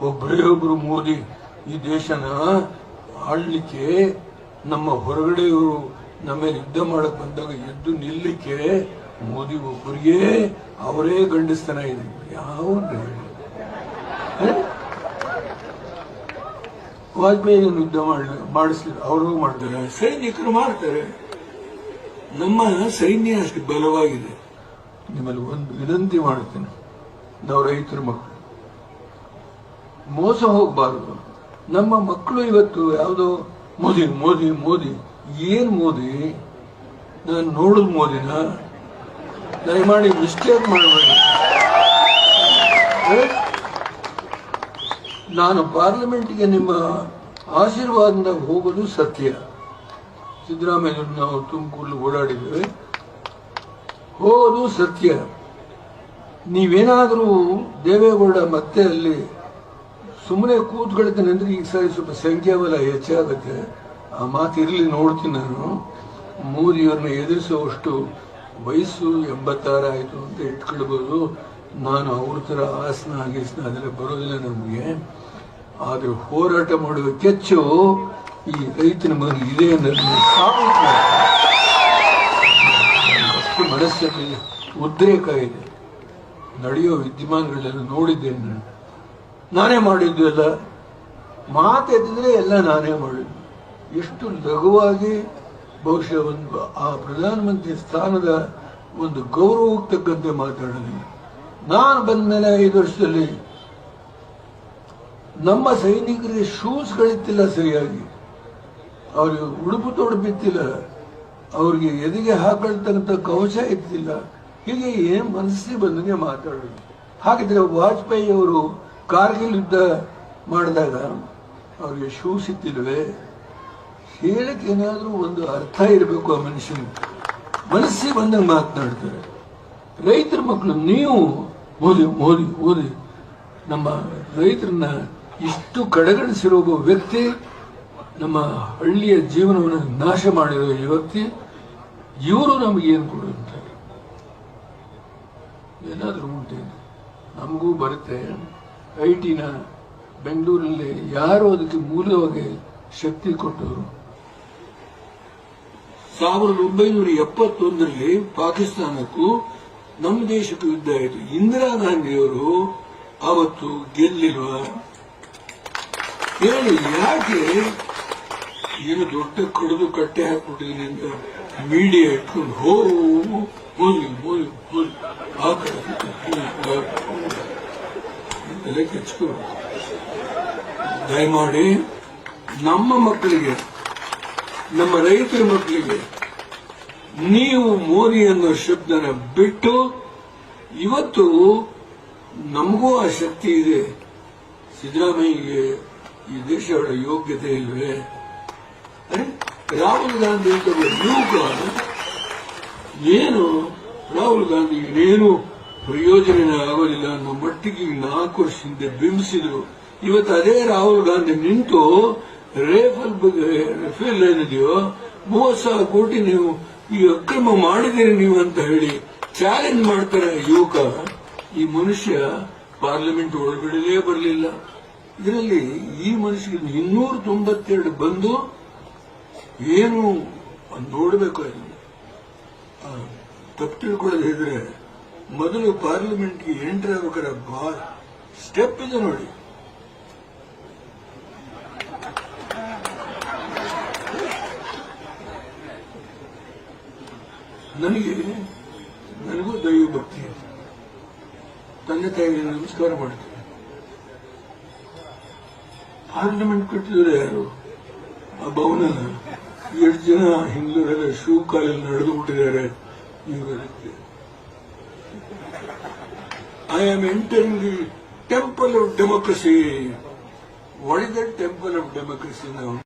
ಒಬ್ಬರೇ ಒಬ್ರು ಮೋದಿ ಈ ದೇಶನ ಆಳ್ಲಿಕ್ಕೆ, ನಮ್ಮ ಹೊರಗಡೆಯವರು ನಮ್ಮ ಮೇಲೆ ಯುದ್ಧ ಮಾಡಕ್ ಬಂದಾಗ ಎದ್ದು ನಿಲ್ಲಕ್ಕೆ ಮೋದಿ ಒಬ್ಬರಿಗೆ ಅವರೇ ಗಂಡಸ್ತನ ಇದೆ. ಯಾವ ವಾಜಪೇಯಿ ಯುದ್ಧ ಮಾಡಿಸ್ಲಿಲ್ಲ, ಅವರು ಮಾಡ್ತಾರೆ, ಸೈನಿಕರು ಮಾಡ್ತಾರೆ. ನಮ್ಮ ಸೈನ್ಯ ಅಷ್ಟು ಬಲವಾಗಿದೆ. ನಿಮ್ಮಲ್ಲಿ ಒಂದು ವಿನಂತಿ ಮಾಡ್ತೇನೆ, ನಾವು ರೈತರ ಮಕ್ಕಳು ಮೋಸ ಹೋಗಬಾರದು. ನಮ್ಮ ಮಕ್ಕಳು ಇವತ್ತು ಯಾವುದೋ ಮೋದಿ ಮೋದಿ ಮೋದಿ, ಏನ್ ಮೋದಿ? ನಾನು ನೋಡುದು ಮೋದಿನ? ದಯಮಾಡಿ ಮಿಸ್ಟೇಕ್ ಮಾಡಬೇಡಿ. ನಾನು ಪಾರ್ಲಿಮೆಂಟ್ಗೆ ನಿಮ್ಮ ಆಶೀರ್ವಾದದಿಂದ ಹೋಗೋದು ಸತ್ಯ. ಸಿದ್ದರಾಮಯ್ಯ ನಾವು ತುಮಕೂರು ಓಡಾಡಿದ್ದೇವೆ, ಹೋಗೋದು ಸತ್ಯ. ನೀವೇನಾದರೂ ದೇವೇಗೌಡ ಮತ್ತೆ ಅಲ್ಲಿ ಸುಮ್ಮನೆ ಕೂತ್ಕೊಳ್ತೇನೆ ಅಂದ್ರೆ ಈಗ ಸರಿ ಸ್ವಲ್ಪ ಸಂಖ್ಯಾಬಲ ಹೆಚ್ಚಾಗುತ್ತೆ. ಆ ಮಾತು ಇರಲಿ, ನೋಡ್ತೀನಿ ನಾನು. ಮೋದಿಯವ್ರನ್ನ ಎದುರಿಸುವಷ್ಟು ವಯಸ್ಸು 86 ಆಯಿತು ಅಂತ ಇಟ್ಕೊಳ್ಬೋದು. ನಾನು ಅವ್ರ ಥರ ಆಸನ ಅದೆಲ್ಲ ಬರೋದಿಲ್ಲ ನಮಗೆ. ಆದರೆ ಹೋರಾಟ ಮಾಡುವ ಕೆಚ್ಚು ಈ ರೈತನ ಮಗನಿಗೆ ಇದೆ ಅನ್ನೋದನ್ನು ಅಷ್ಟು ಮನಸ್ಸಲ್ಲಿ ಉದ್ರೇಕ ಇದೆ. ನಡೆಯೋ ವಿದ್ಯಮಾನಗಳೆಲ್ಲ ನೋಡಿದ್ದೇನೆ ನಾನು. ನಾನೇ ಮಾಡಿದ್ದು ಎಲ್ಲ ಮಾತೆತ್ತಿದ್ರೆ ಎಲ್ಲ ನಾನೇ ಮಾಡಿದ್ದು. ಎಷ್ಟು ಲಘುವಾಗಿ ಬಹುಶಃ ಒಂದು ಆ ಪ್ರಧಾನಮಂತ್ರಿ ಸ್ಥಾನದ ಒಂದು ಗೌರವಕ್ಕೆ ತಕ್ಕಂತೆ ಮಾತಾಡೋದಿಲ್ಲ. ನಾನು ಬಂದ ಮೇಲೆ 5 ವರ್ಷದಲ್ಲಿ ನಮ್ಮ ಸೈನಿಕರಿಗೆ ಶೂಸ್ಗಳಿತ್ತಿಲ್ಲ ಸರಿಯಾಗಿ, ಅವ್ರಿಗೆ ಉಡುಪು ತೊಡುಪಿತ್ತಿಲ್ಲ, ಅವ್ರಿಗೆ ಎದೆಗೆ ಹಾಕೊಳ್ತಕ್ಕಂಥ ಕವಚ ಇತ್ತಿಲ್ಲ. ಹೀಗೆ ಏನ್ ಮನಸ್ಸಿಗೆ ಬಂದಂಗೆ ಮಾತಾಡೋದು. ಹಾಗಿದ್ರೆ ವಾಜಪೇಯಿ ಅವರು ಕಾರ್ಗಿಲ್ ಯುದ್ಧ ಮಾಡಿದಾಗ ಅವ್ರಿಗೆ ಶೂಸ್ ಇತ್ತಿಲ್ವೇ? ಹೇಳಕ್ಕೆ ಏನಾದ್ರೂ ಒಂದು ಅರ್ಥ ಇರಬೇಕು ಆ ಮನುಷ್ಯನಿಗೆ. ಮನಸ್ಸಿಗೆ ಬಂದಂಗೆ ಮಾತನಾಡ್ತಾರೆ. ರೈತರ ಮಕ್ಕಳು ನೀವು ಓದಿ ಓದಿ ಓದಿ. ನಮ್ಮ ರೈತರನ್ನ ಇಷ್ಟು ಕಡೆಗಣಿಸಿರೋ ಒಬ್ಬ ವ್ಯಕ್ತಿ, ನಮ್ಮ ಹಳ್ಳಿಯ ಜೀವನವನ್ನು ನಾಶ ಮಾಡಿರೋ ಈ ವ್ಯಕ್ತಿ, ಇವರು ನಮಗೇನು ಕೊಡುತ್ತಾರೆ? ಏನಾದರೂ ಉಂಟೆ? ನಮಗೂ ಬರುತ್ತೆ. ಐಟಿನ ಬೆಂಗಳೂರಲ್ಲಿ ಯಾರು ಅದಕ್ಕೆ ಮೂಲವಾಗಿ ಶಕ್ತಿ ಕೊಟ್ಟವರು? 1971ರಲ್ಲಿ ಪಾಕಿಸ್ತಾನಕ್ಕೂ ನಮ್ಮ ದೇಶಕ್ಕೂ ಯುದ್ಧ ಆಯಿತು. ಇಂದಿರಾ ಗಾಂಧಿಯವರು ಅವತ್ತು ಗೆಲ್ಲಿಲ್ವಾ? ಹೇಳಿ, ಯಾಕೆ? ಏನು ದೊಡ್ಡ ಕಡಿದು ಕಟ್ಟೆ ಹಾಕ್ಬಿಟ್ಟಿದ್ದೀನಿ ಅಂತ ಮೀಡಿಯಾ ಇಟ್ಕೊಂಡು ಹೋಗಿ ಆ ಕಡೆ ತಲೆ ಕೆಚ್ಕೊ. ದಯಮಾಡಿ ನಮ್ಮ ಮಕ್ಕಳಿಗೆ, ನಮ್ಮ ರೈತರ ಮಕ್ಕಳಿಗೆ ನೀವು ಮೋದಿ ಅನ್ನೋ ಶಬ್ದನ ಬಿಟ್ಟು, ಇವತ್ತು ನಮಗೂ ಆ ಶಕ್ತಿ ಇದೆ. ಸಿದ್ದರಾಮಯ್ಯಗೆ ಈ ದೇಶ ಯೋಗ್ಯತೆ ಇಲ್ವೇ? ರಾಹುಲ್ ಗಾಂಧಿ ಅಂತ ಯುವಕ, ಏನು ರಾಹುಲ್ ಗಾಂಧಿ ಏನು ಪ್ರಯೋಜನ ಆಗೋದಿಲ್ಲ ಅನ್ನೋ ಮಟ್ಟಿಗೆ 4 ವರ್ಷ ಹಿಂದೆ ಬಿಂಬಿಸಿದ್ರು. ಇವತ್ತು ಅದೇ ರಾಹುಲ್ ಗಾಂಧಿ ನಿಂತು ರಫೇಲ್ ಏನಿದೆಯೋ 30,000 ಕೋಟಿ ನೀವು ಈ ಅಕ್ರಮ ಮಾಡಿದಿರಿ ನೀವು ಅಂತ ಹೇಳಿ ಚಾಲೆಂಜ್ ಮಾಡ್ತಾರೆ ಯುವಕ. ಈ ಮನುಷ್ಯ ಪಾರ್ಲಿಮೆಂಟ್ ಒಳಗಡೆಯೇ ಬರಲಿಲ್ಲ. ಇದರಲ್ಲಿ ಈ ಮನುಷ್ಯಗೆ 292 ಬಂದು ಏನು ನೋಡಬೇಕು. ತಪ್ಪು ತಿಳ್ಕೊಳ್ಳೋದು ಇದ್ರೆ ಮೊದಲು ಪಾರ್ಲಿಮೆಂಟ್ಗೆ ಎಂಟರ್ ಆಗಬೇಕಾದ್ರೆ ಸ್ಟೆಪ್ ಇದೆ ನೋಡಿ. ನನಗೂ ದೈವ ಭಕ್ತಿ ಇದೆ. ತಂದೆ ತಾಯಿಗೆ ನಮಸ್ಕಾರ ಮಾಡ್ತೀನಿ. ಪಾರ್ಲಿಮೆಂಟ್ ಕಟ್ಟಿದ್ರೆ ಯಾರು? ಆ ಭವನ 8 ಜನ ಹಿಂದೂರೆಲ್ಲ ಶೂ ಕಾಲಲ್ಲಿ ನಡೆದು ಬಿಟ್ಟಿದ್ದಾರೆ. I am entering the temple of democracy. What is that temple of democracy now?